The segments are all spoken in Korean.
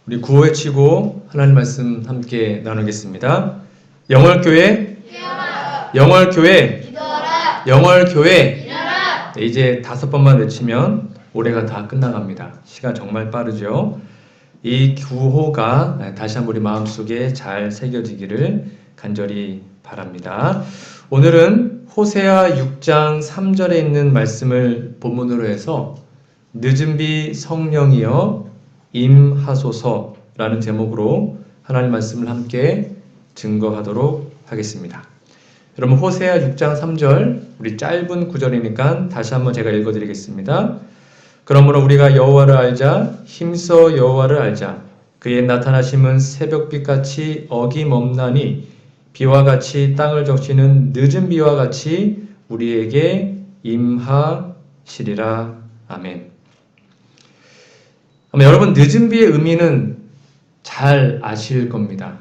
우리 구호 외치고 하나님 말씀 함께 나누겠습니다. 영월교회, 영월교회, 영월교회. 네, 이제 5번만 외치면 올해가 다 끝나갑니다. 시간 정말 빠르죠. 이 구호가 다시 한번 우리 마음속에 잘 새겨지기를 간절히 바랍니다. 오늘은 호세아 6장 3절에 있는 말씀을 본문으로 해서 늦은 비 성령이여 임하소서라는 제목으로 하나님 말씀을 함께 증거하도록 하겠습니다. 여러분, 호세아 6장 3절, 우리 짧은 구절이니까 다시 한번 제가 읽어드리겠습니다. 그러므로 우리가 여호와를 알자, 힘써 여호와를 알자. 그의 나타나심은 새벽빛같이 어김없나니 비와 같이 땅을 적시는 늦은 비와 같이 우리에게 임하시리라. 아멘. 아마 여러분, 늦은 비의 의미는 잘 아실 겁니다.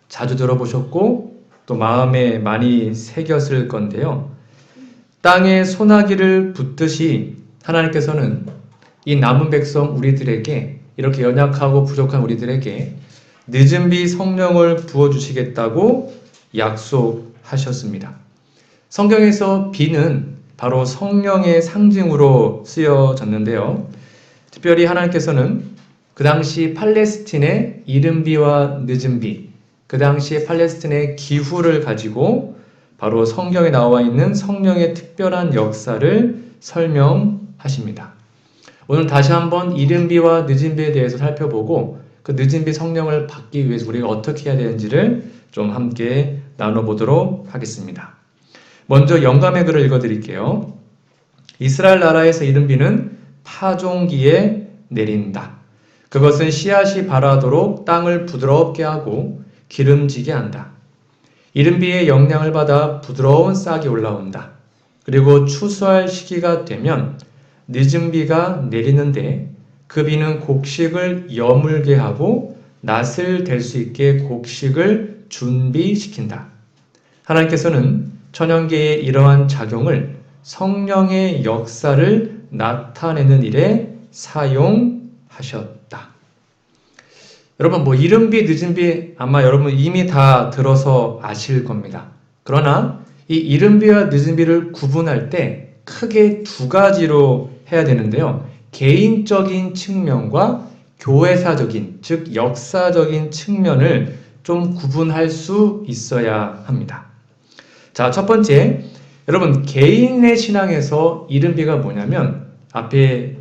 자주 들어보셨고 또 마음에 많이 새겼을 건데요. 땅에 소나기를 붓듯이 하나님께서는 이 남은 백성 우리들에게, 이렇게 연약하고 부족한 우리들에게 늦은 비 성령을 부어주시겠다고 약속하셨습니다. 성경에서 비는 바로 성령의 상징으로 쓰여졌는데요. 특별히 하나님께서는 그 당시 팔레스틴의 이른 비와 늦은 비, 그 당시 팔레스틴의 기후를 가지고 바로 성경에 나와 있는 성령의 특별한 역사를 설명하십니다. 오늘 다시 한번 이른 비와 늦은 비에 대해서 살펴보고 그 늦은 비 성령을 받기 위해서 우리가 어떻게 해야 되는지를 좀 함께 나눠보도록 하겠습니다. 먼저 영감의 글을 읽어드릴게요. 이스라엘 나라에서 이른 비는 파종기에 내린다. 그것은 씨앗이 발하도록 땅을 부드럽게 하고 기름지게 한다. 이른 비의 영향을 받아 부드러운 싹이 올라온다. 그리고 추수할 시기가 되면 늦은 비가 내리는데 그 비는 곡식을 여물게 하고 낫을 댈 수 있게 곡식을 준비시킨다. 하나님께서는 천연계의 이러한 작용을 성령의 역사를 나타내는 일에 사용하셨다. 여러분, 이른 비, 늦은 비 아마 여러분 이미 다 들어서 아실 겁니다. 그러나 이 이른 비와 늦은 비를 구분할 때 크게 두 가지로 해야 되는데요. 개인적인 측면과 교회사적인, 즉 역사적인 측면을 좀 구분할 수 있어야 합니다. 자, 첫 번째, 여러분 개인의 신앙에서 이른 비가 뭐냐면 앞에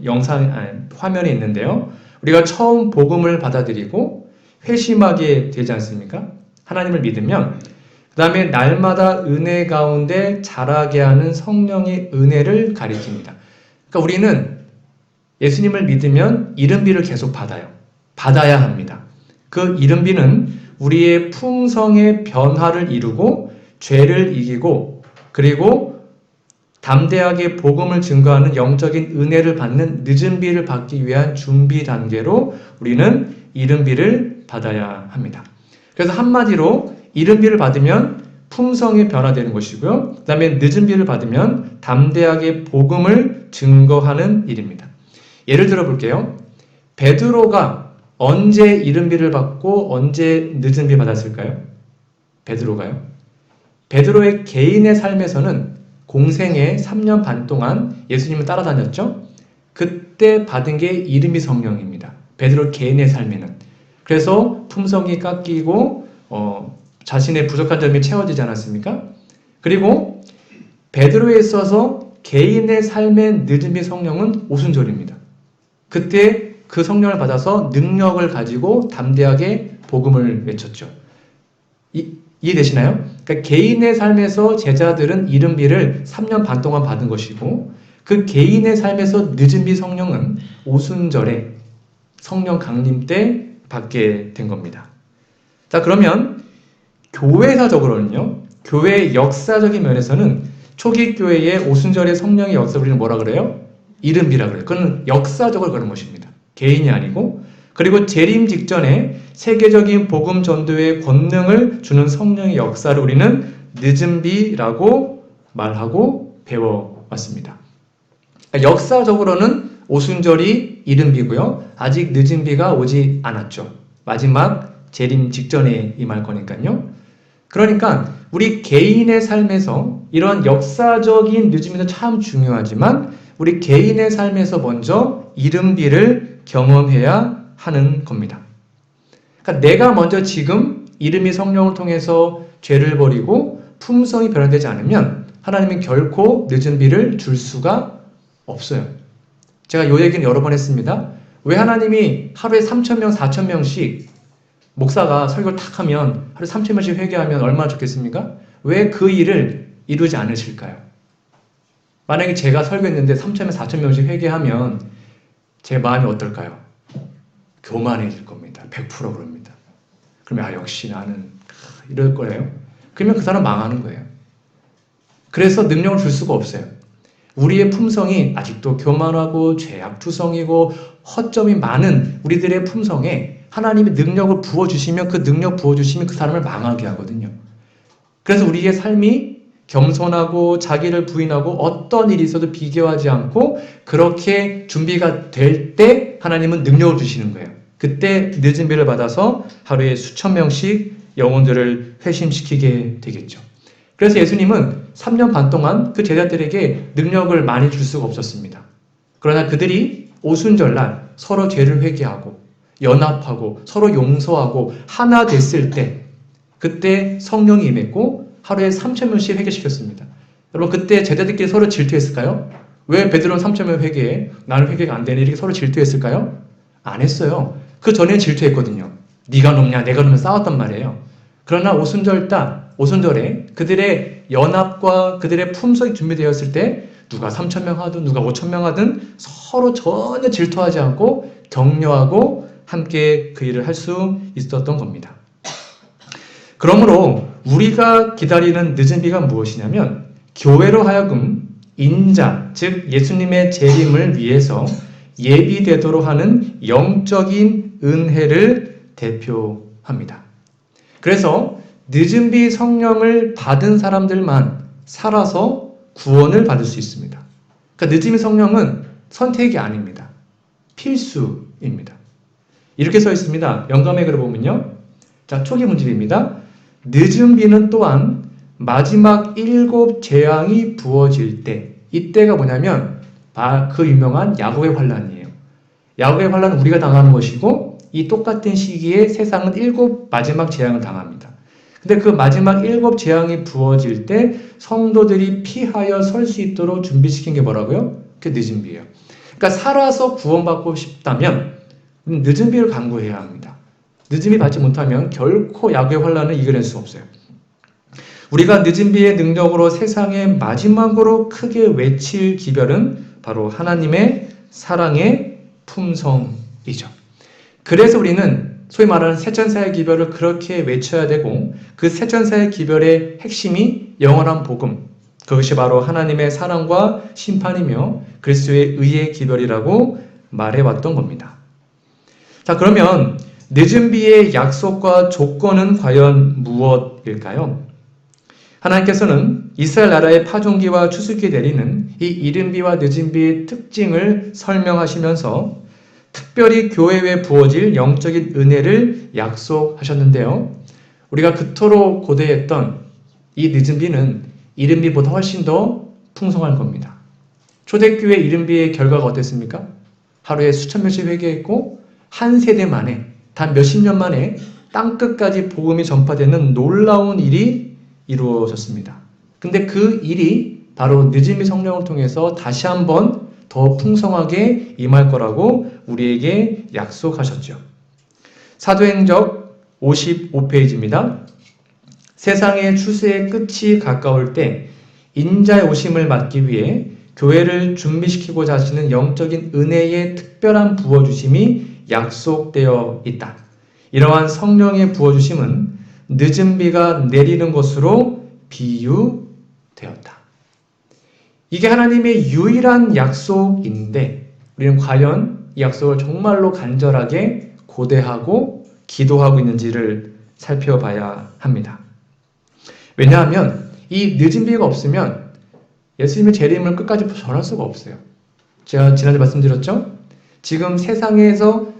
화면에 있는데요. 우리가 처음 복음을 받아들이고 회심하게 되지 않습니까? 하나님을 믿으면 그 다음에 날마다 은혜 가운데 자라게 하는 성령의 은혜를 가리킵니다. 그러니까 우리는 예수님을 믿으면 이른 비를 계속 받아야 합니다. 그 이른 비는 우리의 품성의 변화를 이루고 죄를 이기고 그리고 담대하게 복음을 증거하는 영적인 은혜를 받는 늦은 비를 받기 위한 준비 단계로 우리는 이른 비를 받아야 합니다. 그래서 한마디로 이른 비를 받으면 품성이 변화되는 것이고요. 그 다음에 늦은 비를 받으면 담대하게 복음을 증거하는 일입니다. 예를 들어 볼게요. 베드로가 언제 이른 비를 받고 언제 늦은 비 받았을까요? 베드로가요? 베드로의 개인의 삶에서는 공생애 3년 반 동안 예수님을 따라다녔죠. 그때 받은 게 이른 비 성령입니다. 베드로 개인의 삶에는. 그래서 품성이 깎이고 자신의 부족한 점이 채워지지 않았습니까? 그리고 베드로에 있어서 개인의 삶의 늦은 비 성령은 오순절입니다. 그때 그 성령을 받아서 능력을 가지고 담대하게 복음을 외쳤죠. 이해되시나요? 그러니까 개인의 삶에서 제자들은 이른 비를 3년 반 동안 받은 것이고 그 개인의 삶에서 늦은 비 성령은 오순절에 성령 강림 때 받게 된 겁니다. 자, 그러면 교회사적으로는요. 교회의 역사적인 면에서는 초기 교회의 오순절의 성령의 역사 우리는 뭐라 그래요? 이른 비라 그래요. 그건 역사적으로 그런 것입니다. 개인이 아니고. 그리고 재림 직전에 세계적인 복음 전도의 권능을 주는 성령의 역사를 우리는 늦은 비라고 말하고 배워왔습니다. 역사적으로는 오순절이 이른 비고요. 아직 늦은 비가 오지 않았죠. 마지막 재림 직전에 임할 거니까요. 그러니까 우리 개인의 삶에서 이런 역사적인 늦음이 참 중요하지만 우리 개인의 삶에서 먼저 이른비를 경험해야 하는 겁니다. 그러니까 내가 먼저 지금 이름이 성령을 통해서 죄를 버리고 품성이 변화되지 않으면 하나님은 결코 늦은 비를 줄 수가 없어요. 제가 이 얘기는 여러 번 했습니다. 왜 하나님이 하루에 3,000명, 4,000명씩 목사가 설교를 탁 하면 하루에 3,000명씩 회개하면 얼마나 좋겠습니까? 왜 그 일을 이루지 않으실까요? 만약에 제가 설교했는데 3,000명, 4,000명씩 회개하면 제 마음이 어떨까요? 교만해질 겁니다. 100% 그럽니다. 그러면 역시 나는 이럴 거예요. 그러면 그 사람 망하는 거예요. 그래서 능력을 줄 수가 없어요. 우리의 품성이 아직도 교만하고 죄악투성이고 허점이 많은 우리들의 품성에 하나님이 능력을 부어주시면 그 능력 부어주시면 그 사람을 망하게 하거든요. 그래서 우리의 삶이 겸손하고 자기를 부인하고 어떤 일이 있어도 비교하지 않고 그렇게 준비가 될 때 하나님은 능력을 주시는 거예요. 그때 늦은 비를 받아서 하루에 수천 명씩 영혼들을 회심시키게 되겠죠. 그래서 예수님은 3년 반 동안 그 제자들에게 능력을 많이 줄 수가 없었습니다. 그러나 그들이 오순절날 서로 죄를 회개하고 연합하고 서로 용서하고 하나 됐을 때 그때 성령이 임했고 하루에 3,000명씩 회개시켰습니다. 여러분 그때 제자들끼리 서로 질투했을까요? 왜 베드로는 3,000명 회개해? 나는 회개가 안 되네. 이렇게 서로 질투했을까요? 안 했어요. 그 전에는 질투했거든요. 네가 높냐 내가 높냐 싸웠단 말이에요. 그러나 오순절에 그들의 연합과 그들의 품성이 준비되었을 때 누가 3,000명 하든 누가 5,000명 하든 서로 전혀 질투하지 않고 격려하고 함께 그 일을 할 수 있었던 겁니다. 그러므로 우리가 기다리는 늦은 비가 무엇이냐면 교회로 하여금 인자, 즉 예수님의 재림을 위해서 예비되도록 하는 영적인 은혜를 대표합니다. 그래서 늦은 비 성령을 받은 사람들만 살아서 구원을 받을 수 있습니다. 그러니까 늦은 비 성령은 선택이 아닙니다. 필수입니다. 이렇게 써 있습니다. 영감의 글을 보면요. 자, 초기 문집입니다. 늦은 비는 또한 마지막 7 재앙이 부어질 때, 이때가 뭐냐면 그 유명한 야곱의 환란이에요. 야곱의 환란은 우리가 당하는 것이고 이 똑같은 시기에 세상은 7 마지막 재앙을 당합니다. 근데 그 마지막 7 재앙이 부어질 때 성도들이 피하여 설 수 있도록 준비시킨 게 뭐라고요? 그게 늦은 비예요. 그러니까 살아서 구원받고 싶다면 늦은 비를 간구해야 합니다. 늦은 비 받지 못하면 결코 야곱의 환란을 이겨낼 수 없어요. 우리가 늦은 비의 능력으로 세상에 마지막으로 크게 외칠 기별은 바로 하나님의 사랑의 품성이죠. 그래서 우리는 소위 말하는 새천사의 기별을 그렇게 외쳐야 되고 그 새천사의 기별의 핵심이 영원한 복음, 그것이 바로 하나님의 사랑과 심판이며 그리스도의 의의 기별이라고 말해왔던 겁니다. 자, 그러면 늦은 비의 약속과 조건은 과연 무엇일까요? 하나님께서는 이스라엘 나라의 파종기와 추수기 내리는 이 이른 비와 늦은 비의 특징을 설명하시면서 특별히 교회에 부어질 영적인 은혜를 약속하셨는데요. 우리가 그토록 고대했던 이 늦은 비는 이른 비보다 훨씬 더 풍성할 겁니다. 초대교회 이른 비의 결과가 어땠습니까? 하루에 수천 명씩 회개했고 한 세대 만에 단 몇십 년 만에 땅끝까지 복음이 전파되는 놀라운 일이 이루어졌습니다. 근데 그 일이 바로 늦은 비 성령을 통해서 다시 한번 더 풍성하게 임할 거라고 우리에게 약속하셨죠. 사도행적 55페이지입니다. 세상의 추수의 끝이 가까울 때 인자의 오심을 맞기 위해 교회를 준비시키고자 하시는 영적인 은혜의 특별한 부어주심이 약속되어 있다. 이러한 성령의 부어주심은 늦은 비가 내리는 것으로 비유되었다. 이게 하나님의 유일한 약속인데 우리는 과연 이 약속을 정말로 간절하게 고대하고 기도하고 있는지를 살펴봐야 합니다. 왜냐하면 이 늦은 비가 없으면 예수님의 재림을 끝까지 전할 수가 없어요. 제가 지난주에 말씀드렸죠? 지금 세상에서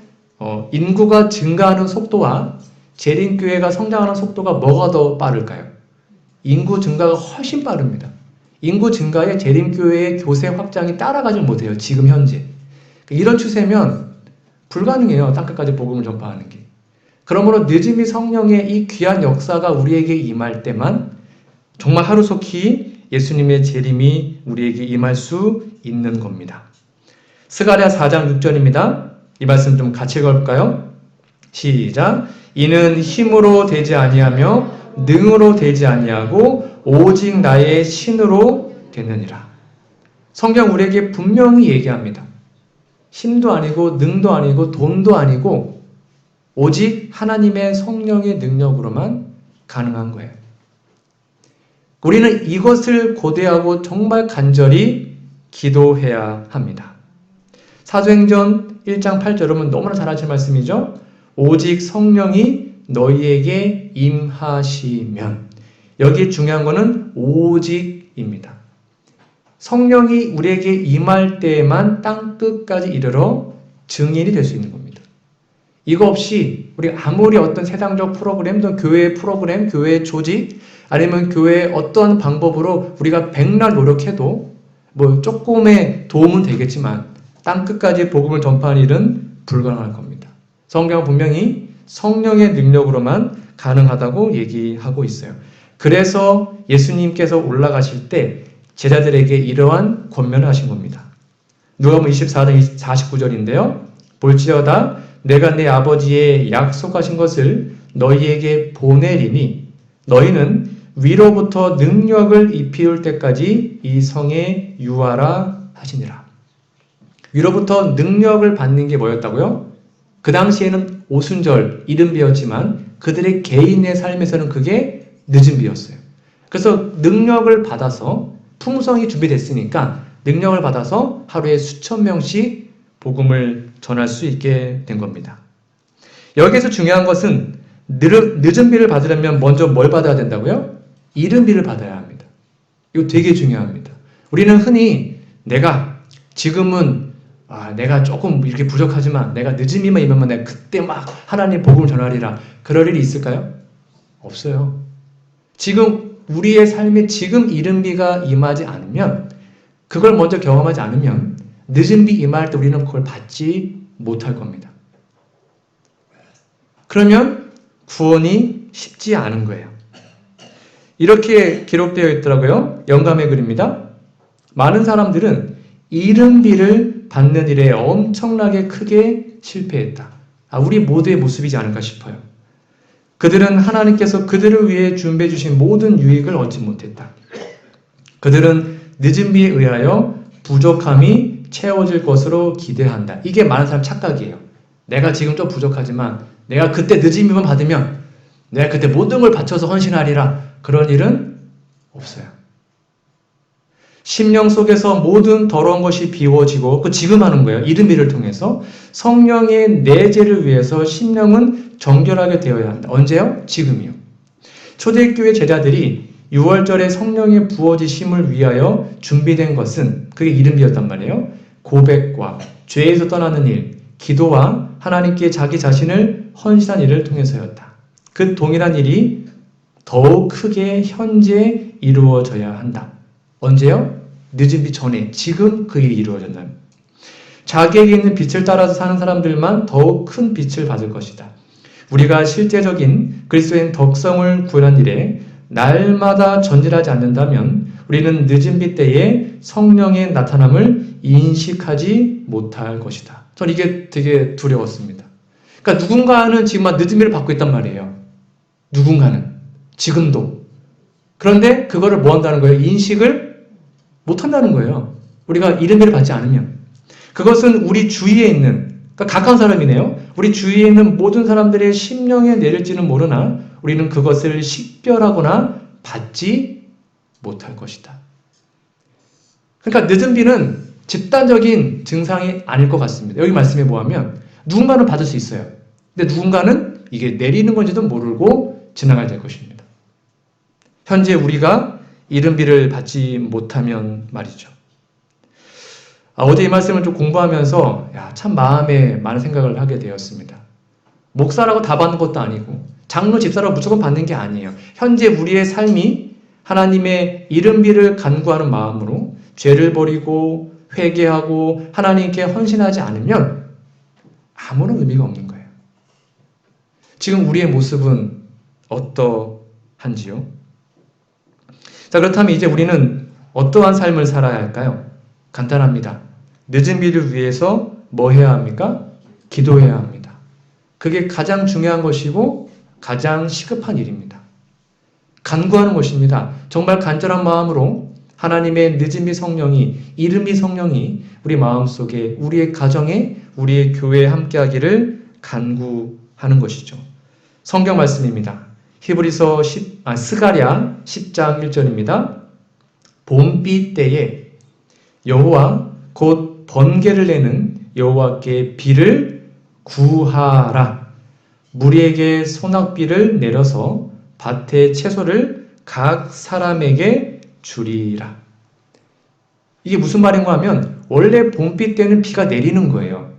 인구가 증가하는 속도와 재림교회가 성장하는 속도가 뭐가 더 빠를까요? 인구 증가가 훨씬 빠릅니다. 인구 증가에 재림교회의 교세 확장이 따라가지 못해요. 지금 현재. 이런 추세면 불가능해요. 땅끝까지 복음을 전파하는 게. 그러므로 늦음이 성령의 이 귀한 역사가 우리에게 임할 때만 정말 하루속히 예수님의 재림이 우리에게 임할 수 있는 겁니다. 스가랴 4장 6절입니다. 이 말씀 좀 같이 읽어볼까요? 시작. 이는 힘으로 되지 아니하며 능으로 되지 아니하고 오직 나의 신으로 되느니라. 성경 우리에게 분명히 얘기합니다. 힘도 아니고 능도 아니고 돈도 아니고 오직 하나님의 성령의 능력으로만 가능한 거예요. 우리는 이것을 고대하고 정말 간절히 기도해야 합니다. 사도행전 1장 8절, 여러분 너무나 잘 아실 말씀이죠? 오직 성령이 너희에게 임하시면. 여기 중요한 거는 오직입니다. 성령이 우리에게 임할 때에만 땅끝까지 이르러 증인이 될 수 있는 겁니다. 이거 없이 우리 아무리 어떤 세상적 프로그램, 또 교회의 프로그램, 교회의 조직, 아니면 교회의 어떤 방법으로 우리가 백날 노력해도 뭐 조금의 도움은 되겠지만 땅끝까지 복음을 전파하는 일은 불가능할 겁니다. 성경은 분명히 성령의 능력으로만 가능하다고 얘기하고 있어요. 그래서 예수님께서 올라가실 때 제자들에게 이러한 권면을 하신 겁니다. 누가복음 24장 49절인데요. 볼지어다 내가 내 아버지의 약속하신 것을 너희에게 보내리니 너희는 위로부터 능력을 입히울 때까지 이 성에 유하라 하시니라. 위로부터 능력을 받는 게 뭐였다고요? 그 당시에는 오순절, 이른비였지만 그들의 개인의 삶에서는 그게 늦은비였어요. 그래서 능력을 받아서 풍성이 준비됐으니까 능력을 받아서 하루에 수천 명씩 복음을 전할 수 있게 된 겁니다. 여기에서 중요한 것은 늦은 비를 받으려면 먼저 뭘 받아야 된다고요? 이른 비를 받아야 합니다. 이거 되게 중요합니다. 우리는 흔히 내가 지금은 내가 조금 이렇게 부족하지만 내가 늦은비만 임하면 내가 그때 막 하나님 복음을 전하리라. 그럴 일이 있을까요? 없어요. 지금 우리의 삶에 지금 이른 비가 임하지 않으면, 그걸 먼저 경험하지 않으면 늦은 비 임할 때 우리는 그걸 받지 못할 겁니다. 그러면 구원이 쉽지 않은 거예요. 이렇게 기록되어 있더라고요. 영감의 글입니다. 많은 사람들은 이른 비를 받는 일에 엄청나게 크게 실패했다. 우리 모두의 모습이지 않을까 싶어요. 그들은 하나님께서 그들을 위해 준비해 주신 모든 유익을 얻지 못했다. 그들은 늦은 비에 의하여 부족함이 채워질 것으로 기대한다. 이게 많은 사람 착각이에요. 내가 지금 좀 부족하지만 내가 그때 늦은 비만 받으면 내가 그때 모든 걸 바쳐서 헌신하리라. 그런 일은 없어요. 심령 속에서 모든 더러운 것이 비워지고, 그 지금 하는 거예요. 이른 비를 통해서 성령의 내재를 위해서 심령은 정결하게 되어야 한다. 언제요? 지금이요. 초대교회 제자들이 6월절에 성령의 부어지심을 위하여 준비된 것은 그게 이른 비였단 말이에요. 고백과 죄에서 떠나는 일, 기도와 하나님께 자기 자신을 헌신한 일을 통해서였다. 그 동일한 일이 더욱 크게 현재 이루어져야 한다. 언제요? 늦은 비 전에, 지금 그 일이 이루어진다. 자기에게 있는 빛을 따라서 사는 사람들만 더욱 큰 빛을 받을 것이다. 우리가 실제적인 그리스도인 덕성을 구현한 일에 날마다 전진하지 않는다면 우리는 늦은 비 때에 성령의 나타남을 인식하지 못할 것이다. 전 이게 되게 두려웠습니다. 그러니까 누군가는 지금 막 늦은 비를 받고 있단 말이에요. 누군가는. 지금도. 그런데 그거를 뭐 한다는 거예요? 인식을 못 한다는 거예요. 우리가 이른 비를 받지 않으면. 그것은 우리 주위에 있는, 그러니까 가까운 사람이네요. 우리 주위에 있는 모든 사람들의 심령에 내릴지는 모르나 우리는 그것을 식별하거나 받지 못할 것이다. 그러니까 늦은 비는 집단적인 증상이 아닐 것 같습니다. 여기 말씀에 뭐하면 누군가는 받을 수 있어요. 근데 누군가는 이게 내리는 건지도 모르고 지나가야 될 것입니다. 현재 우리가 이른 비를 받지 못하면 말이죠. 어제 이 말씀을 좀 공부하면서 참 마음에 많은 생각을 하게 되었습니다. 목사라고 다 받는 것도 아니고 장로 집사라고 무조건 받는 게 아니에요. 현재 우리의 삶이 하나님의 이른비를 간구하는 마음으로 죄를 버리고 회개하고 하나님께 헌신하지 않으면 아무런 의미가 없는 거예요. 지금 우리의 모습은 어떠한지요? 자, 그렇다면 이제 우리는 어떠한 삶을 살아야 할까요? 간단합니다. 늦은 비를 위해서 뭐 해야 합니까? 기도해야 합니다. 그게 가장 중요한 것이고 가장 시급한 일입니다. 간구하는 것입니다. 정말 간절한 마음으로 하나님의 늦은비 성령이, 이른비 성령이 우리 마음속에, 우리의 가정에, 우리의 교회에 함께하기를 간구하는 것이죠. 성경 말씀입니다. 히브리서 스가랴 10장 1절입니다. 봄비 때에 여호와 곧 번개를 내는 여호와께 비를 구하라. 무리에게 소낙비를 내려서 밭의 채소를 각 사람에게 주리라. 이게 무슨 말인가 하면 원래 봄비 때는 비가 내리는 거예요.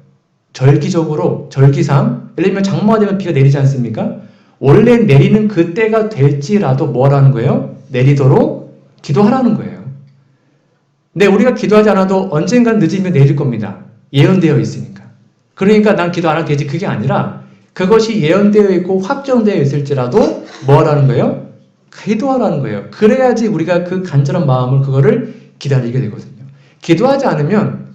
절기적으로, 절기상, 예를 들면 장마가 되면 비가 내리지 않습니까? 원래 내리는 그 때가 될지라도 뭐라는 거예요? 내리도록 기도하라는 거예요. 근데 우리가 기도하지 않아도 언젠간 늦으면 내릴 겁니다. 예언되어 있으니까. 그러니까 난 기도 안 하면 되지. 그게 아니라 그것이 예언되어 있고 확정되어 있을지라도 뭐라는 거예요? 기도하라는 거예요. 그래야지 우리가 그 간절한 마음을 그거를 기다리게 되거든요. 기도하지 않으면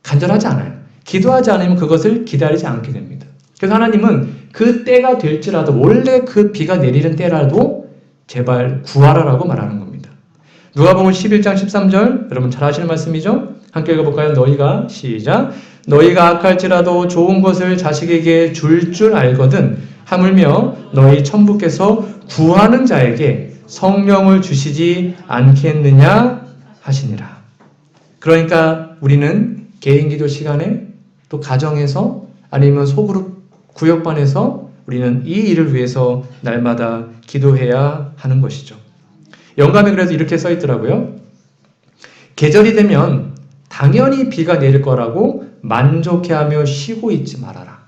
간절하지 않아요. 기도하지 않으면 그것을 기다리지 않게 됩니다. 그래서 하나님은 그 때가 될지라도 원래 그 비가 내리는 때라도 제발 구하라라고 말하는 겁니다. 누가복음 11장 13절 여러분 잘 아시는 말씀이죠? 함께 읽어볼까요? 너희가 시작 너희가 악할지라도 좋은 것을 자식에게 줄 알거든 하물며 너희 천부께서 구하는 자에게 성령을 주시지 않겠느냐 하시니라. 그러니까 우리는 개인 기도 시간에 또 가정에서 아니면 소그룹 구역반에서 우리는 이 일을 위해서 날마다 기도해야 하는 것이죠. 영감에 그래서 이렇게 써 있더라고요. 계절이 되면 당연히 비가 내릴 거라고 만족해하며 쉬고 있지 말아라.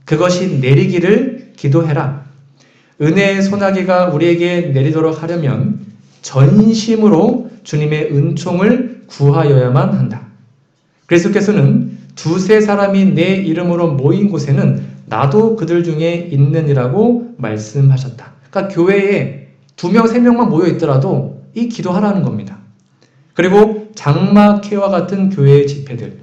그것이 내리기를 기도해라. 은혜의 소나기가 우리에게 내리도록 하려면 전심으로 주님의 은총을 구하여야만 한다. 그리스도께서는 두세 사람이 내 이름으로 모인 곳에는 나도 그들 중에 있느니라고 말씀하셨다. 그러니까 교회에 2명, 3명만 모여 있더라도 이 기도하라는 겁니다. 그리고 장막회와 같은 교회의 집회들.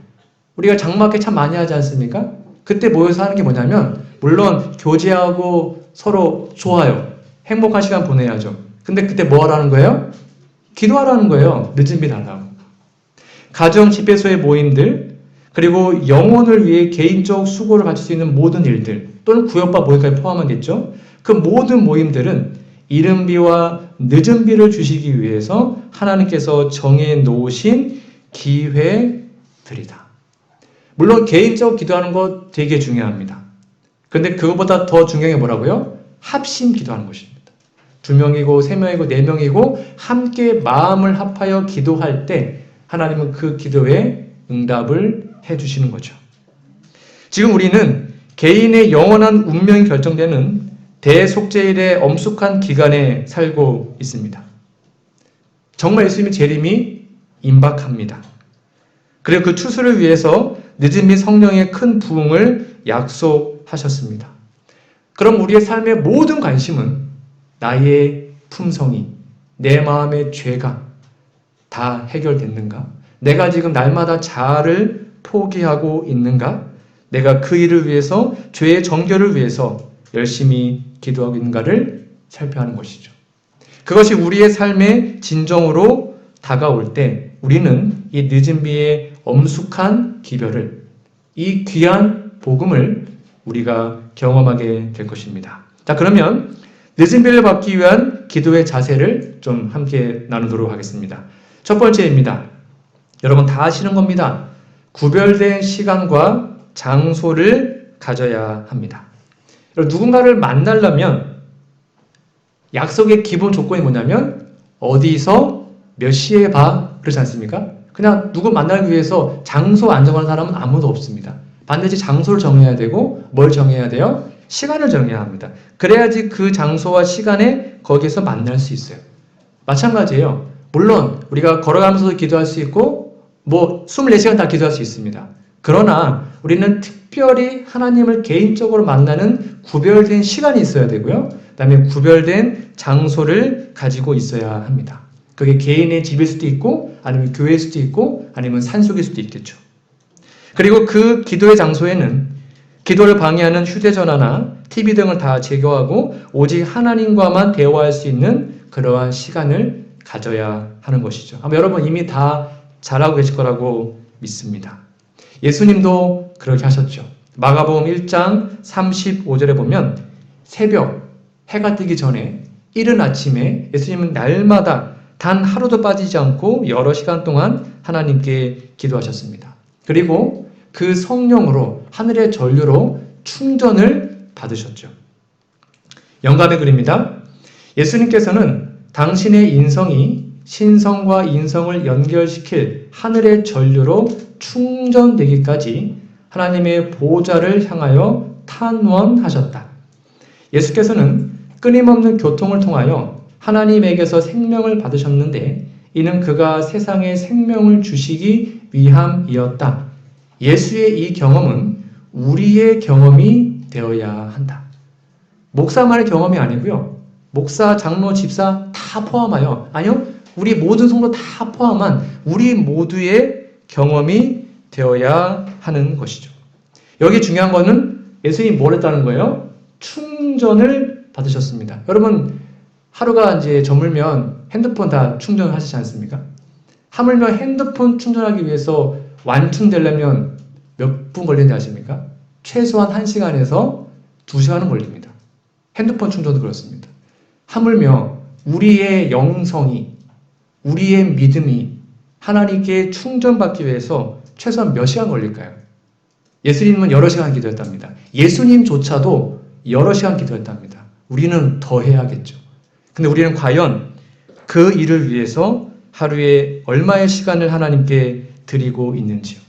우리가 장막회 참 많이 하지 않습니까? 그때 모여서 하는 게 뭐냐면 물론 교제하고 서로 좋아요. 행복한 시간 보내야죠. 근데 그때 뭐 하라는 거예요? 기도하라는 거예요. 늦은 비 달라고. 가정 집회소의 모임들 그리고 영혼을 위해 개인적 수고를 가질 수 있는 모든 일들 또는 구역바 모임까지 포함하겠죠. 그 모든 모임들은 이른 비와 늦은 비를 주시기 위해서 하나님께서 정해 놓으신 기회들이다. 물론 개인적으로 기도하는 거 되게 중요합니다. 그런데 그것보다 더 중요한 게 뭐라고요? 합심 기도하는 것입니다. 2명이고 3명이고 4명이고 함께 마음을 합하여 기도할 때 하나님은 그 기도에 응답을 해주시는 거죠. 지금 우리는 개인의 영원한 운명이 결정되는 대속죄일의 엄숙한 기간에 살고 있습니다. 정말 예수님의 재림이 임박합니다. 그리고 그 추수를 위해서 늦은 비 성령의 큰 부흥을 약속하셨습니다. 그럼 우리의 삶의 모든 관심은 나의 품성이, 내 마음의 죄가 다 해결됐는가? 내가 지금 날마다 자아를 포기하고 있는가? 내가 그 일을 위해서, 죄의 정결을 위해서 열심히 기도하고 있는가를 살펴하는 것이죠. 그것이 우리의 삶의 진정으로 다가올 때 우리는 이 늦은 비의 엄숙한 기별을, 이 귀한 복음을 우리가 경험하게 될 것입니다. 자, 그러면 늦은 비를 받기 위한 기도의 자세를 좀 함께 나누도록 하겠습니다. 첫 번째입니다. 여러분 다 아시는 겁니다. 구별된 시간과 장소를 가져야 합니다. 누군가를 만나려면 약속의 기본 조건이 뭐냐면 어디서 몇 시에 봐 그러지 않습니까? 그냥 누구 만나기 위해서 장소 안정하는 사람은 아무도 없습니다. 반드시 장소를 정해야 되고 뭘 정해야 돼요? 시간을 정해야 합니다. 그래야지 그 장소와 시간에 거기에서 만날 수 있어요. 마찬가지예요. 물론 우리가 걸어가면서도 기도할 수 있고 뭐 24시간 다 기도할 수 있습니다. 그러나 우리는 특별히 하나님을 개인적으로 만나는 구별된 시간이 있어야 되고요. 그 다음에 구별된 장소를 가지고 있어야 합니다. 그게 개인의 집일 수도 있고 아니면 교회일 수도 있고 아니면 산속일 수도 있겠죠. 그리고 그 기도의 장소에는 기도를 방해하는 휴대전화나 TV 등을 다 제거하고 오직 하나님과만 대화할 수 있는 그러한 시간을 가져야 하는 것이죠. 아마 여러분 이미 다 잘하고 계실 거라고 믿습니다. 예수님도 그렇게 하셨죠. 마가복음 1장 35절에 보면 새벽 해가 뜨기 전에 이른 아침에 예수님은 날마다 단 하루도 빠지지 않고 여러 시간 동안 하나님께 기도하셨습니다. 그리고 그 성령으로 하늘의 전류로 충전을 받으셨죠. 영감의 글입니다. 예수님께서는 당신의 인성이 신성과 인성을 연결시킬 하늘의 전류로 충전되기까지 하나님의 보좌를 향하여 탄원하셨다. 예수께서는 끊임없는 교통을 통하여 하나님에게서 생명을 받으셨는데 이는 그가 세상에 생명을 주시기 위함이었다. 예수의 이 경험은 우리의 경험이 되어야 한다. 목사만의 경험이 아니고요. 목사, 장로, 집사 다 포함하여 아니요. 우리 모든 성도 다 포함한 우리 모두의 경험이 되어야 하는 것이죠. 여기 중요한 거는 예수님이 뭘 했다는 거예요? 충전을 받으셨습니다. 여러분 하루가 이제 저물면 핸드폰 다 충전하시지 않습니까? 하물며 핸드폰 충전하기 위해서 완충되려면 몇 분 걸리는지 아십니까? 최소한 1시간에서 2시간은 걸립니다. 핸드폰 충전도 그렇습니다. 하물며 우리의 영성이, 우리의 믿음이 하나님께 충전받기 위해서 최소한 몇 시간 걸릴까요? 예수님은 여러 시간 기도했답니다. 예수님조차도 여러 시간 기도했답니다. 우리는 더 해야겠죠. 근데 우리는 과연 그 일을 위해서 하루에 얼마의 시간을 하나님께 드리고 있는지요?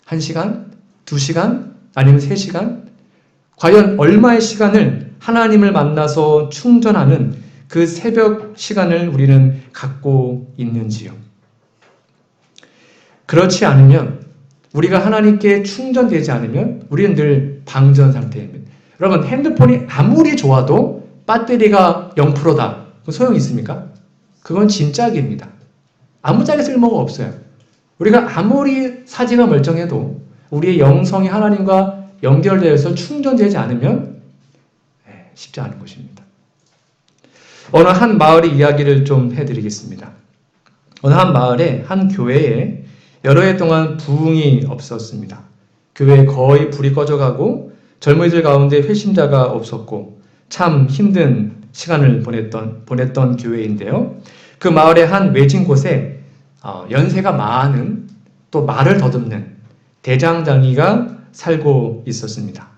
1시간? 2시간? 아니면 3시간? 과연 얼마의 시간을 하나님을 만나서 충전하는 그 새벽 시간을 우리는 갖고 있는지요? 그렇지 않으면, 우리가 하나님께 충전되지 않으면 우리는 늘 방전 상태입니다. 여러분, 핸드폰이 아무리 좋아도 배터리가 0%다. 소용이 있습니까? 그건 진짜입니다. 아무짝에 쓸모가 없어요. 우리가 아무리 사지가 멀쩡해도 우리의 영성이 하나님과 연결되어서 충전되지 않으면 쉽지 않은 것입니다. 어느 한 마을의 이야기를 좀 해드리겠습니다. 어느 한 마을에 한 교회에 여러 해 동안 부흥이 없었습니다. 교회에 거의 불이 꺼져가고 젊은이들 가운데 회심자가 없었고 참 힘든 시간을 보냈던 교회인데요. 그 마을의 한 외진 곳에 연세가 많은 또 말을 더듬는 대장장이가 살고 있었습니다.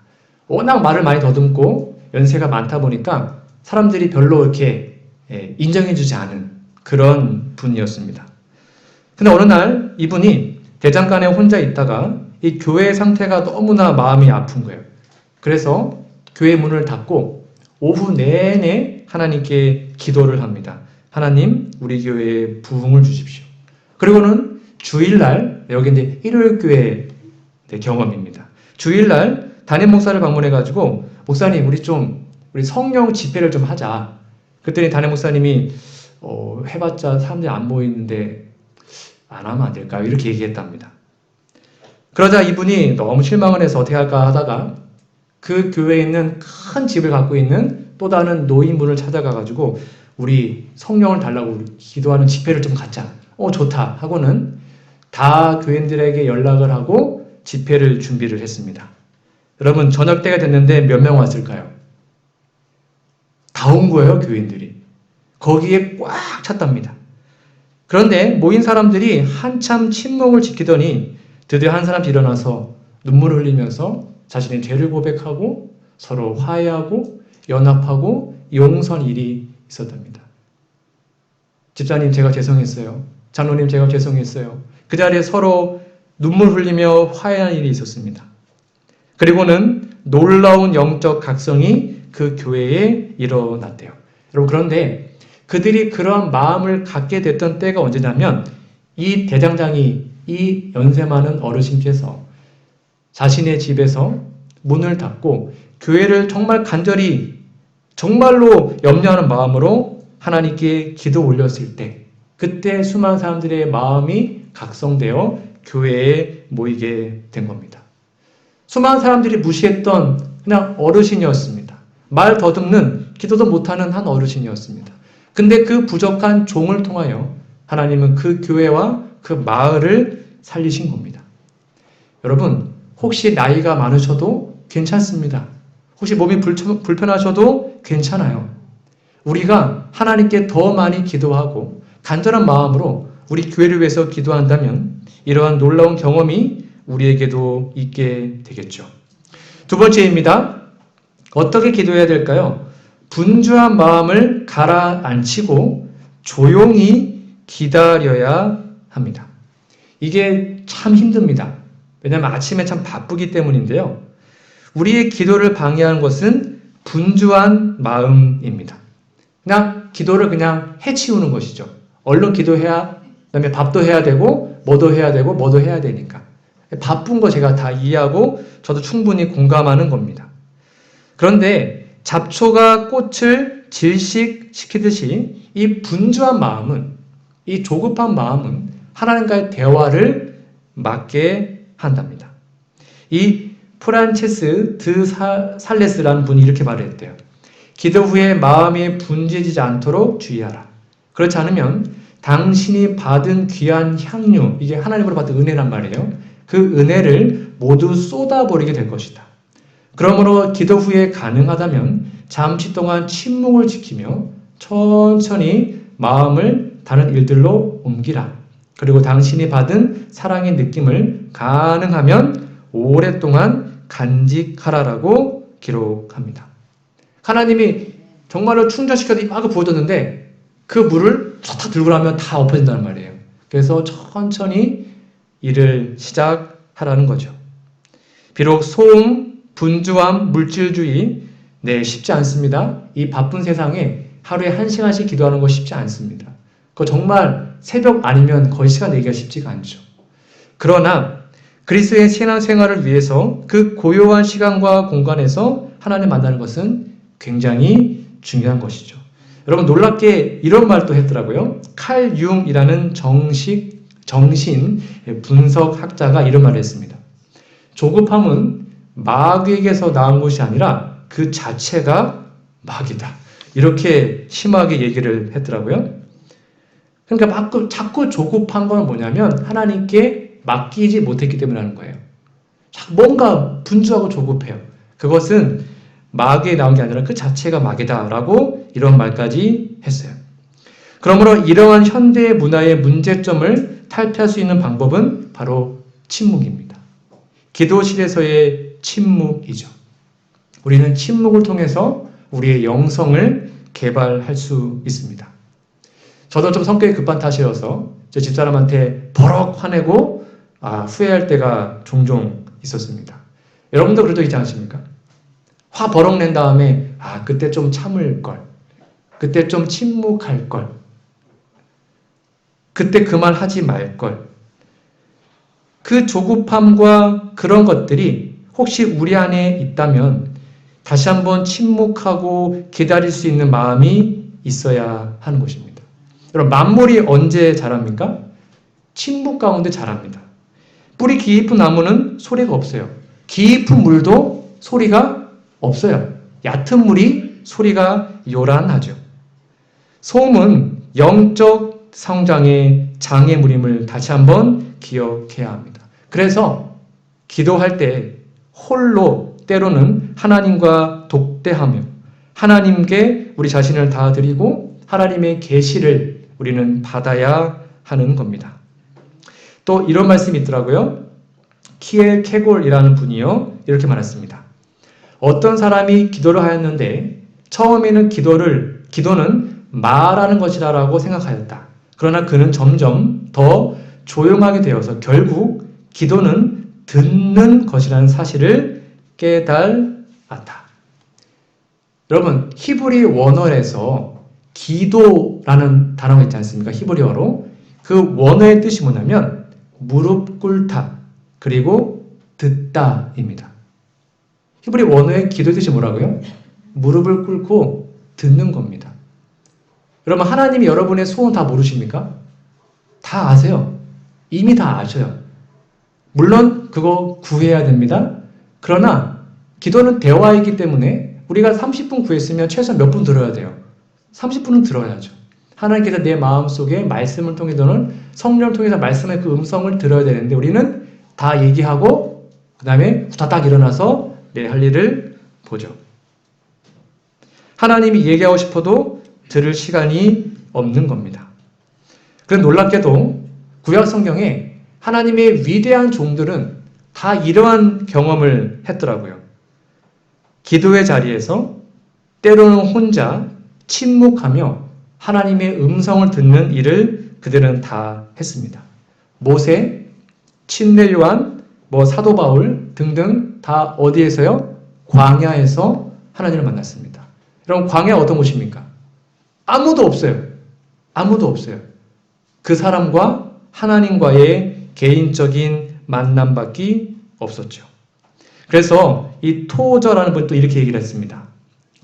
워낙 말을 많이 더듬고 연세가 많다 보니까 사람들이 별로 이렇게 인정해주지 않은 그런 분이었습니다. 근데 어느 날 이분이 대장간에 혼자 있다가 이 교회의 상태가 너무나 마음이 아픈 거예요. 그래서 교회 문을 닫고 오후 내내 하나님께 기도를 합니다. 하나님, 우리 교회에 부흥을 주십시오. 그리고는 주일날, 여기 이제 일요일교회 경험입니다. 주일날 담임 목사를 방문해가지고 목사님, 우리 성령 집회를 좀 하자. 그랬더니 담임 목사님이 해봤자 사람들이 안 모이는데 안 하면 안 될까요? 이렇게 얘기했답니다. 그러자 이분이 너무 실망을 해서 어떻게 할까 하다가 그 교회에 있는 큰 집을 갖고 있는 또 다른 노인분을 찾아가가지고 우리 성령을 달라고 우리 기도하는 집회를 좀 갖자. 좋다 하고는 다 교인들에게 연락을 하고 집회를 준비를 했습니다. 여러분, 저녁 때가 됐는데 몇 명 왔을까요? 다 온 거예요, 교인들이. 거기에 꽉 찼답니다. 그런데 모인 사람들이 한참 침묵을 지키더니 드디어 한 사람이 일어나서 눈물을 흘리면서 자신의 죄를 고백하고 서로 화해하고 연합하고 용서한 일이 있었답니다. 집사님, 제가 죄송했어요. 장로님, 제가 죄송했어요. 그 자리에 서로 눈물 흘리며 화해하는 일이 있었습니다. 그리고는 놀라운 영적 각성이 그 교회에 일어났대요. 여러분, 그런데 그들이 그러한 마음을 갖게 됐던 때가 언제냐면 이 대장장이, 이 연세 많은 어르신께서 자신의 집에서 문을 닫고 교회를 정말 간절히 정말로 염려하는 마음으로 하나님께 기도 올렸을 때, 그때 수많은 사람들의 마음이 각성되어 교회에 모이게 된 겁니다. 수많은 사람들이 무시했던 그냥 어르신이었습니다. 말 더듬는, 기도도 못하는 한 어르신이었습니다. 근데 그 부족한 종을 통하여 하나님은 그 교회와 그 마을을 살리신 겁니다. 여러분, 혹시 나이가 많으셔도 괜찮습니다. 혹시 몸이 불편하셔도 괜찮아요. 우리가 하나님께 더 많이 기도하고 간절한 마음으로 우리 교회를 위해서 기도한다면 이러한 놀라운 경험이 우리에게도 있게 되겠죠. 두 번째입니다. 어떻게 기도해야 될까요? 분주한 마음을 가라앉히고 조용히 기다려야 합니다. 이게 참 힘듭니다. 왜냐하면 아침에 참 바쁘기 때문인데요. 우리의 기도를 방해하는 것은 분주한 마음입니다. 그냥 기도를 그냥 해치우는 것이죠. 얼른 기도해야, 그다음에 밥도 해야 되고 뭐도 해야 되고 뭐도 해야 되니까. 바쁜 거 제가 다 이해하고 저도 충분히 공감하는 겁니다. 그런데 잡초가 꽃을 질식시키듯이 이 분주한 마음은, 이 조급한 마음은 하나님과의 대화를 막게 한답니다. 이 프란체스 드 살레스라는 분이 이렇게 말했대요. 기도 후에 마음이 분주해지지 않도록 주의하라. 그렇지 않으면 당신이 받은 귀한 향유, 이게 하나님으로 받은 은혜란 말이에요. 그 은혜를 모두 쏟아버리게 될 것이다. 그러므로 기도 후에 가능하다면 잠시 동안 침묵을 지키며 천천히 마음을 다른 일들로 옮기라. 그리고 당신이 받은 사랑의 느낌을 가능하면 오랫동안 간직하라라고 기록합니다. 하나님이 정말로 충전시켜서 이마구 부어줬는데 그 물을 다 들고 나면 다 엎어진다는 말이에요. 그래서 천천히 일을 시작하라는 거죠. 비록 소음, 분주함, 물질주의, 쉽지 않습니다. 이 바쁜 세상에 하루에 1시간씩 기도하는 거 쉽지 않습니다. 그거 정말 새벽 아니면 거의 시간 내기가 쉽지가 않죠. 그러나 그리스도의 신앙생활을 위해서 그 고요한 시간과 공간에서 하나님 만나는 것은 굉장히 중요한 것이죠. 여러분, 놀랍게 이런 말도 했더라고요. 칼 융이라는 정신 분석학자가 이런 말을 했습니다. 조급함은 마귀에게서 나온 것이 아니라 그 자체가 마귀다. 이렇게 심하게 얘기를 했더라고요. 그러니까 자꾸 조급한 건 뭐냐면 하나님께 맡기지 못했기 때문에 하는 거예요. 뭔가 분주하고 조급해요. 그것은 마귀에 나온 게 아니라 그 자체가 마귀다라고 이런 말까지 했어요. 그러므로 이러한 현대 문화의 문제점을 탈피할 수 있는 방법은 바로 침묵입니다. 기도실에서의 침묵이죠. 우리는 침묵을 통해서 우리의 영성을 개발할 수 있습니다. 저도 좀 성격이 급한 탓이어서 제 집사람한테 버럭 화내고 후회할 때가 종종 있었습니다. 여러분도 그런 적 있지 않습니까? 화 버럭 낸 다음에 그때 좀 참을 걸, 그때 좀 침묵할 걸, 그때 그 말 하지 말 걸. 그 조급함과 그런 것들이 혹시 우리 안에 있다면 다시 한번 침묵하고 기다릴 수 있는 마음이 있어야 하는 것입니다. 여러분, 만물이 언제 자랍니까? 침묵 가운데 자랍니다. 뿌리 깊은 나무는 소리가 없어요. 깊은 물도 소리가 없어요. 얕은 물이 소리가 요란하죠. 소음은 영적 성장의 장애물임을 다시 한번 기억해야 합니다. 그래서 기도할 때 홀로 때로는 하나님과 독대하며 하나님께 우리 자신을 다 드리고 하나님의 계시를 우리는 받아야 하는 겁니다. 또 이런 말씀이 있더라고요. 키엘 케골이라는 분이요, 이렇게 말했습니다. 어떤 사람이 기도를 하였는데 처음에는 기도는 말하는 것이라고 생각하였다. 그러나 그는 점점 더 조용하게 되어서 결국 기도는 듣는 것이라는 사실을 깨달았다. 여러분, 히브리 원어에서 기도라는 단어가 있지 않습니까? 히브리어로. 그 원어의 뜻이 뭐냐면 무릎 꿇다 그리고 듣다입니다. 히브리 원어의 기도의 뜻이 뭐라고요? 무릎을 꿇고 듣는 겁니다. 여러분, 하나님이 여러분의 소원 다 모르십니까? 다 아세요. 이미 다 아셔요. 물론 그거 구해야 됩니다. 그러나 기도는 대화이기 때문에 우리가 30분 구했으면 최소한 몇 분 들어야 돼요. 30분은 들어야죠. 하나님께서 내 마음속에 말씀을 통해서는 성령을 통해서 말씀의 그 음성을 들어야 되는데 우리는 다 얘기하고 그 다음에 후다닥 일어나서 내 할 일을 보죠. 하나님이 얘기하고 싶어도 들을 시간이 없는 겁니다. 그런데 놀랍게도 구약 성경에 하나님의 위대한 종들은 다 이러한 경험을 했더라고요. 기도의 자리에서 때로는 혼자 침묵하며 하나님의 음성을 듣는 일을 그들은 다 했습니다. 모세, 침례 요한, 사도 바울 등등 다 어디에서요? 광야에서 하나님을 만났습니다. 여러분, 광야 어떤 곳입니까? 아무도 없어요. 아무도 없어요. 그 사람과 하나님과의 개인적인 만남밖에 없었죠. 그래서 이 토저라는 분이 또 이렇게 얘기를 했습니다.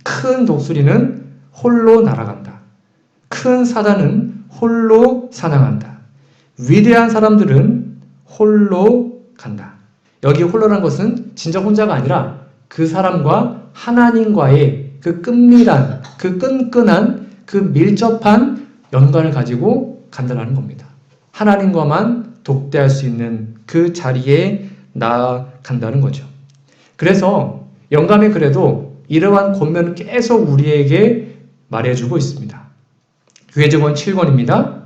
큰 독수리는 홀로 날아간다. 큰 사자는 홀로 사냥한다. 위대한 사람들은 홀로 간다. 여기 홀로라는 것은 진짜 혼자가 아니라 그 사람과 하나님과의 그 끈밀한, 그 끈끈한, 그 밀접한 연관을 가지고 간다는 겁니다. 하나님과만 독대할 수 있는 그 자리에 나아간다는 거죠. 그래서 영감의 글에도 이러한 권면을 계속 우리에게 말해주고 있습니다. 교회증언 7권입니다.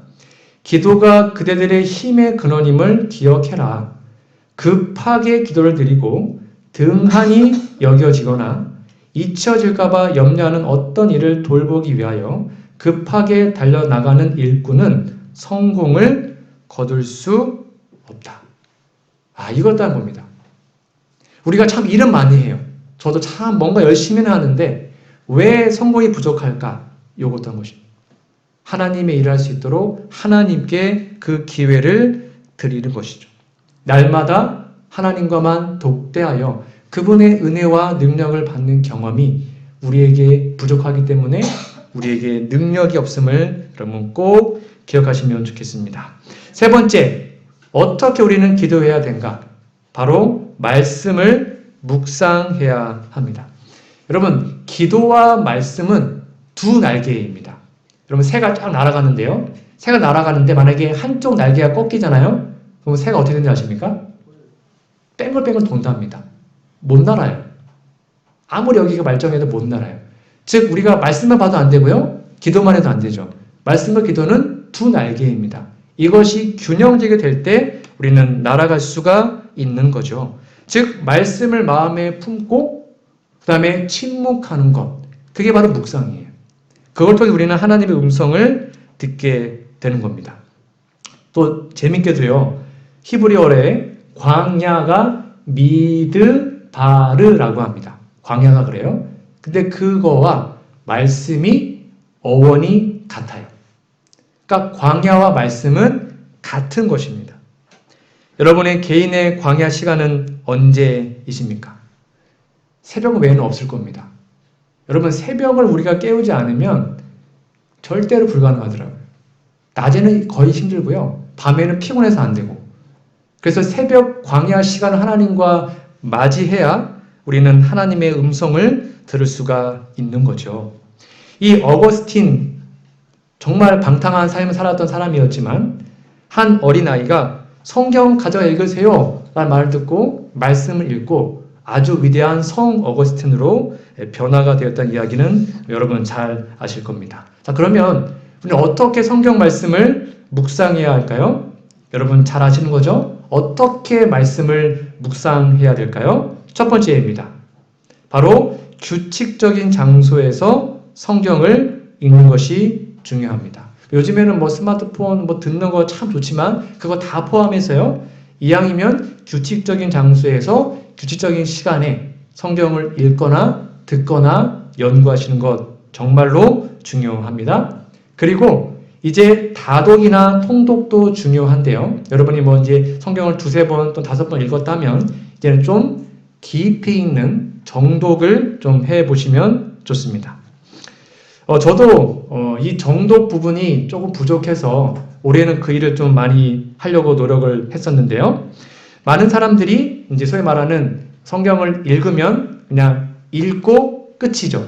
기도가 그대들의 힘의 근원임을 기억해라. 급하게 기도를 드리고 등한히 여겨지거나 잊혀질까봐 염려하는 어떤 일을 돌보기 위하여 급하게 달려나가는 일꾼은 성공을 거둘 수 없다. 이걸 따는 겁니다. 우리가 참 일은 많이 해요. 저도 참 뭔가 열심히는 하는데 왜 성공이 부족할까? 이것도 한 것입니다. 하나님의 일을 할 수 있도록 하나님께 그 기회를 드리는 것이죠. 날마다 하나님과만 독대하여 그분의 은혜와 능력을 받는 경험이 우리에게 부족하기 때문에 우리에게 능력이 없음을 여러분 꼭 기억하시면 좋겠습니다. 세 번째, 어떻게 우리는 기도해야 되는가? 바로 말씀을 묵상해야 합니다. 여러분, 기도와 말씀은 두 날개입니다. 여러분, 새가 쫙 날아가는데요. 새가 날아가는데 만약에 한쪽 날개가 꺾이잖아요. 그럼 새가 어떻게 되는지 아십니까? 뺑글뺑글 돈답니다. 못 날아요. 아무리 여기가 말정해도 못 날아요. 즉 우리가 말씀만 봐도 안 되고요. 기도만 해도 안 되죠. 말씀과 기도는 두 날개입니다. 이것이 균형되게 될 때 우리는 날아갈 수가 있는 거죠. 즉 말씀을 마음에 품고 그 다음에 침묵하는 것. 그게 바로 묵상이에요. 그걸 통해 우리는 하나님의 음성을 듣게 되는 겁니다. 또 재밌게도요. 히브리어에 광야가 미드바르라고 합니다. 광야가 그래요. 근데 그거와 말씀이 어원이 같아요. 그러니까 광야와 말씀은 같은 것입니다. 여러분의 개인의 광야 시간은 언제이십니까? 새벽 외에는 없을 겁니다. 여러분, 새벽을 우리가 깨우지 않으면 절대로 불가능하더라고요. 낮에는 거의 힘들고요. 밤에는 피곤해서 안 되고. 그래서 새벽 광야 시간을 하나님과 맞이해야 우리는 하나님의 음성을 들을 수가 있는 거죠. 이 어거스틴, 정말 방탕한 삶을 살았던 사람이었지만 한 어린아이가 성경 가져가 읽으세요 라는 말을 듣고 말씀을 읽고 아주 위대한 성 어거스틴으로 변화가 되었다는 이야기는 여러분 잘 아실 겁니다. 자, 그러면 우리는 어떻게 성경 말씀을 묵상해야 할까요? 여러분 잘 아시는 거죠? 어떻게 말씀을 묵상해야 될까요? 첫 번째입니다. 바로 규칙적인 장소에서 성경을 읽는 것이 중요합니다. 요즘에는 뭐 스마트폰 뭐 듣는 거 참 좋지만 그거 다 포함해서요. 이왕이면 규칙적인 장소에서 규칙적인 시간에 성경을 읽거나 듣거나 연구하시는 것 정말로 중요합니다. 그리고 이제 다독이나 통독도 중요한데요. 여러분이 뭐 이제 성경을 2-3번 또 5번 읽었다면 이제는 좀 깊이 있는 정독을 좀 해보시면 좋습니다. 저도 이 정독 부분이 조금 부족해서 올해는 그 일을 좀 많이 하려고 노력을 했었는데요. 많은 사람들이 이제 소위 말하는 성경을 읽으면 그냥 읽고 끝이죠.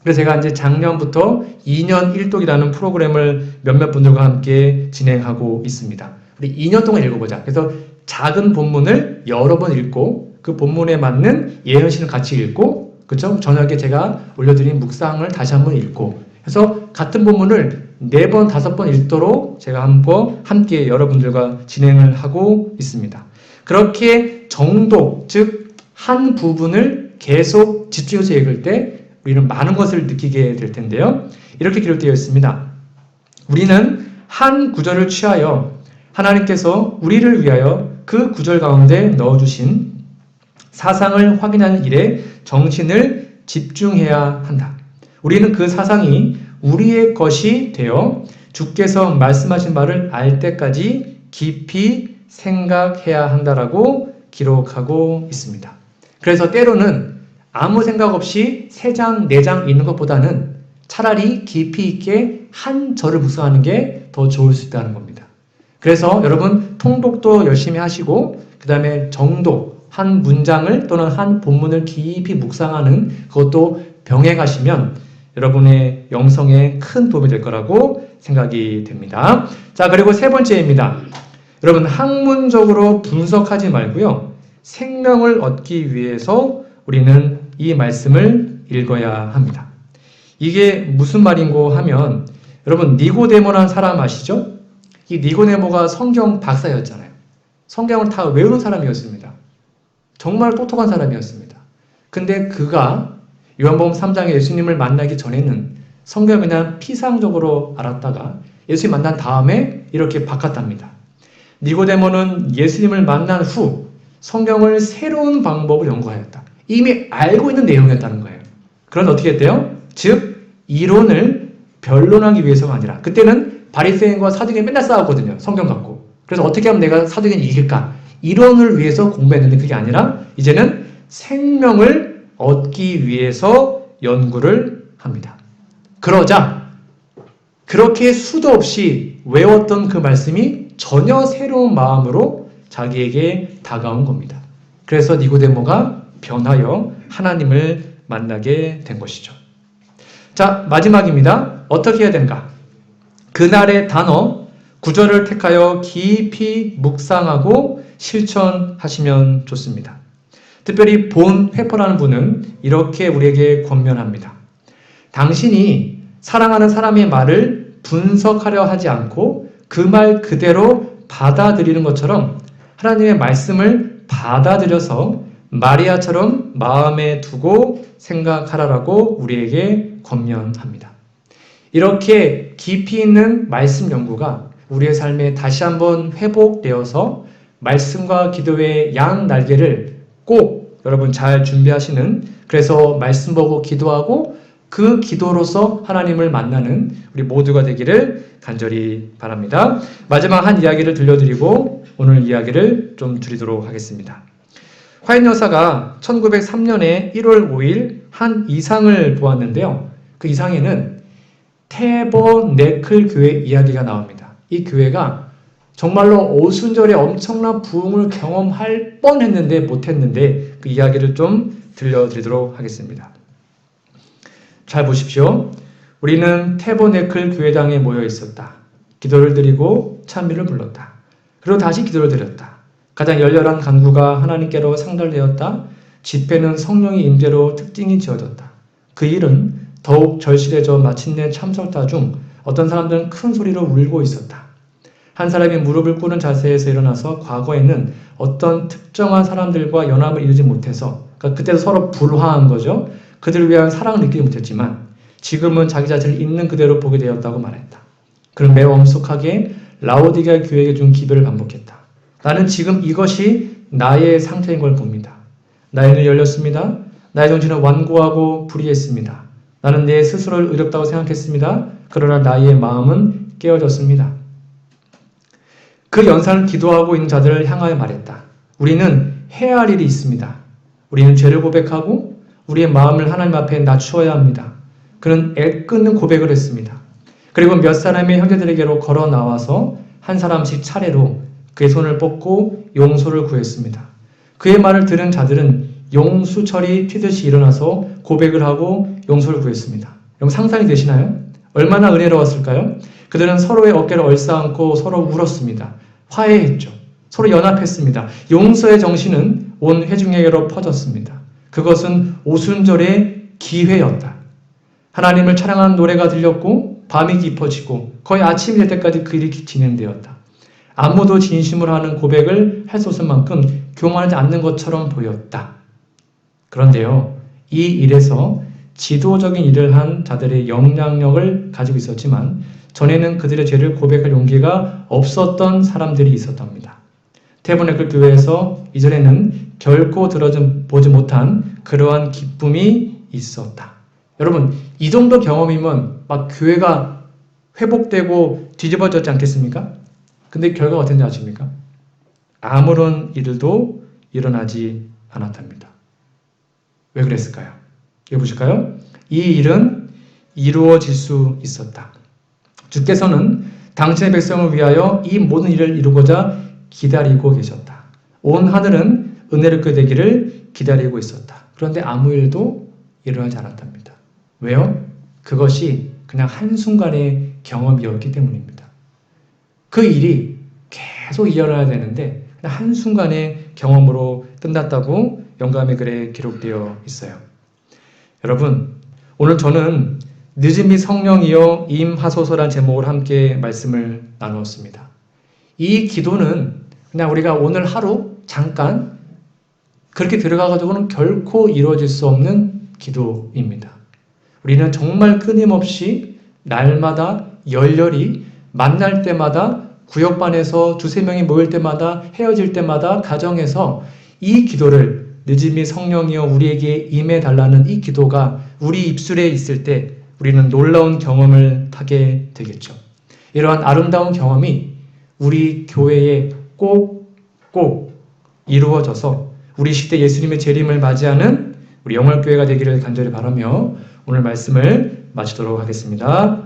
그래서 제가 이제 작년부터 2년 1독이라는 프로그램을 몇몇 분들과 함께 진행하고 있습니다. 우리 2년 동안 읽어보자. 그래서 작은 본문을 여러 번 읽고 그 본문에 맞는 예언신을 같이 읽고 그렇죠? 저녁에 제가 올려드린 묵상을 다시 한번 읽고 해서 같은 본문을 4번, 5번 읽도록 제가 한번 함께 여러분들과 진행을 하고 있습니다. 그렇게 정독, 즉 한 부분을 계속 집중해서 읽을 때 우리는 많은 것을 느끼게 될 텐데요. 이렇게 기록되어 있습니다. 우리는 한 구절을 취하여 하나님께서 우리를 위하여 그 구절 가운데 넣어주신 사상을 확인하는 일에 정신을 집중해야 한다. 우리는 그 사상이 우리의 것이 되어 주께서 말씀하신 말을 알 때까지 깊이 생각해야 한다라고 기록하고 있습니다. 그래서 때로는 아무 생각 없이 3장, 4장 읽는 것보다는 차라리 깊이 있게 한 절을 묵상하는 게 더 좋을 수 있다는 겁니다. 그래서 여러분 통독도 열심히 하시고 그 다음에 정독, 한 문장을 또는 한 본문을 깊이 묵상하는 그것도 병행해 가시면 여러분의 영성에 큰 도움이 될 거라고 생각이 됩니다. 자, 그리고 3번째입니다. 여러분 학문적으로 분석하지 말고요. 생명을 얻기 위해서 우리는 이 말씀을 읽어야 합니다. 이게 무슨 말인고 하면 여러분 니고데모라는 사람 아시죠? 이 니고데모가 성경 박사였잖아요. 성경을 다 외우는 사람이었습니다. 정말 똑똑한 사람이었습니다. 근데 그가 요한복음 3장에 예수님을 만나기 전에는 성경을 그냥 피상적으로 알았다가 예수님 만난 다음에 이렇게 바꿨답니다. 니고데모는 예수님을 만난 후 성경을 새로운 방법을 연구하였다. 이미 알고 있는 내용이었다는 거예요. 그런데 어떻게 했대요? 즉 이론을 변론하기 위해서가 아니라 그때는 바리새인과 사두개인 맨날 싸웠거든요. 성경 갖고. 그래서 어떻게 하면 내가 사두개인 이길까? 이론을 위해서 공부했는데 그게 아니라 이제는 생명을 얻기 위해서 연구를 합니다. 그러자 그렇게 수도 없이 외웠던 그 말씀이 전혀 새로운 마음으로 자기에게 다가온 겁니다. 그래서 니고데모가 변하여 하나님을 만나게 된 것이죠. 자, 마지막입니다. 어떻게 해야 되는가? 그날의 단어, 구절을 택하여 깊이 묵상하고 실천하시면 좋습니다. 특별히 본 회퍼라는 분은 이렇게 우리에게 권면합니다. 당신이 사랑하는 사람의 말을 분석하려 하지 않고 그 말 그대로 받아들이는 것처럼 하나님의 말씀을 받아들여서 마리아처럼 마음에 두고 생각하라라고 우리에게 권면합니다. 이렇게 깊이 있는 말씀 연구가 우리의 삶에 다시 한번 회복되어서 말씀과 기도의 양 날개를 꼭 여러분 잘 준비하시는, 그래서 말씀 보고 기도하고 그 기도로서 하나님을 만나는 우리 모두가 되기를 간절히 바랍니다. 마지막 한 이야기를 들려드리고 오늘 이야기를 좀 줄이도록 하겠습니다. 화인 여사가 1903년에 1월 5일 한 이상을 보았는데요. 그 이상에는 태버네클 교회 이야기가 나옵니다. 이 교회가 정말로 오순절에 엄청난 부흥을 경험할 뻔했는데 못했는데 그 이야기를 좀 들려드리도록 하겠습니다. 잘 보십시오. 우리는 태버네클 교회당에 모여 있었다. 기도를 드리고 찬미를 불렀다. 그리고 다시 기도를 드렸다. 가장 열렬한 간구가 하나님께로 상달되었다. 집회는 성령의 임재로 특징이 지어졌다. 그 일은 더욱 절실해져 마침내 참석자 중 어떤 사람들은 큰 소리로 울고 있었다. 한 사람이 무릎을 꿇은 자세에서 일어나서 과거에는 어떤 특정한 사람들과 연합을 이루지 못해서, 그러니까 그때도 서로 불화한 거죠. 그들을 위한 사랑을 느끼지 못했지만 지금은 자기 자신을 있는 그대로 보게 되었다고 말했다. 그는 매우 엄숙하게 라오디게아 교회에게 준 기도를 반복했다. 나는 지금 이것이 나의 상태인 걸 봅니다. 나의 눈이 열렸습니다. 나의 정신은 완고하고 불의했습니다. 나는 내 스스로를 의롭다고 생각했습니다. 그러나 나의 마음은 깨어졌습니다. 그 연산을 기도하고 있는 자들을 향하여 말했다. 우리는 해야 할 일이 있습니다. 우리는 죄를 고백하고 우리의 마음을 하나님 앞에 낮추어야 합니다. 그는 애끓는 고백을 했습니다. 그리고 몇 사람의 형제들에게로 걸어 나와서 한 사람씩 차례로 그의 손을 뻗고 용서를 구했습니다. 그의 말을 들은 자들은 용수철이 튀듯이 일어나서 고백을 하고 용서를 구했습니다. 여러분 상상이 되시나요? 얼마나 은혜로웠을까요? 그들은 서로의 어깨를 얼싸안고 서로 울었습니다. 화해했죠. 서로 연합했습니다. 용서의 정신은 온 회중에게로 퍼졌습니다. 그것은 오순절의 기회였다. 하나님을 찬양하는 노래가 들렸고 밤이 깊어지고 거의 아침이 될 때까지 그 일이 진행되었다. 아무도 진심으로 하는 고백을 할 수 없을 만큼 교만하지 않는 것처럼 보였다. 그런데요, 이 일에서 지도적인 일을 한 자들의 영향력을 가지고 있었지만 전에는 그들의 죄를 고백할 용기가 없었던 사람들이 있었답니다. 태버네클 교회에서 이전에는 결코 들어보지 못한 그러한 기쁨이 있었다. 여러분, 이 정도 경험이면 막 교회가 회복되고 뒤집어졌지 않겠습니까? 근데 결과가 어땠는지 아십니까? 아무런 일도 일어나지 않았답니다. 왜 그랬을까요? 여기 보실까요? 이 일은 이루어질 수 있었다. 주께서는 당신의 백성을 위하여 이 모든 일을 이루고자 기다리고 계셨다. 온 하늘은 은혜롭게 되기를 기다리고 있었다. 그런데 아무 일도 일어나지 않았답니다. 왜요? 그것이 그냥 한순간의 경험이었기 때문입니다. 그 일이 계속 일어나야 되는데 그냥 한순간의 경험으로 끝났다고 영감의 글에 기록되어 있어요. 여러분, 오늘 저는 늦음이 성령이여 임하소서라는 제목으로 함께 말씀을 나누었습니다. 이 기도는 그냥 우리가 오늘 하루 잠깐 그렇게 들어가가지고는 결코 이루어질 수 없는 기도입니다. 우리는 정말 끊임없이 날마다 열렬히 만날 때마다 구역반에서 두세 명이 모일 때마다 헤어질 때마다 가정에서 이 기도를 늦음이 성령이여 우리에게 임해달라는 이 기도가 우리 입술에 있을 때 우리는 놀라운 경험을 하게 되겠죠. 이러한 아름다운 경험이 우리 교회에 꼭 이루어져서 우리 시대 예수님의 재림을 맞이하는 우리 영월교회가 되기를 간절히 바라며 오늘 말씀을 마치도록 하겠습니다.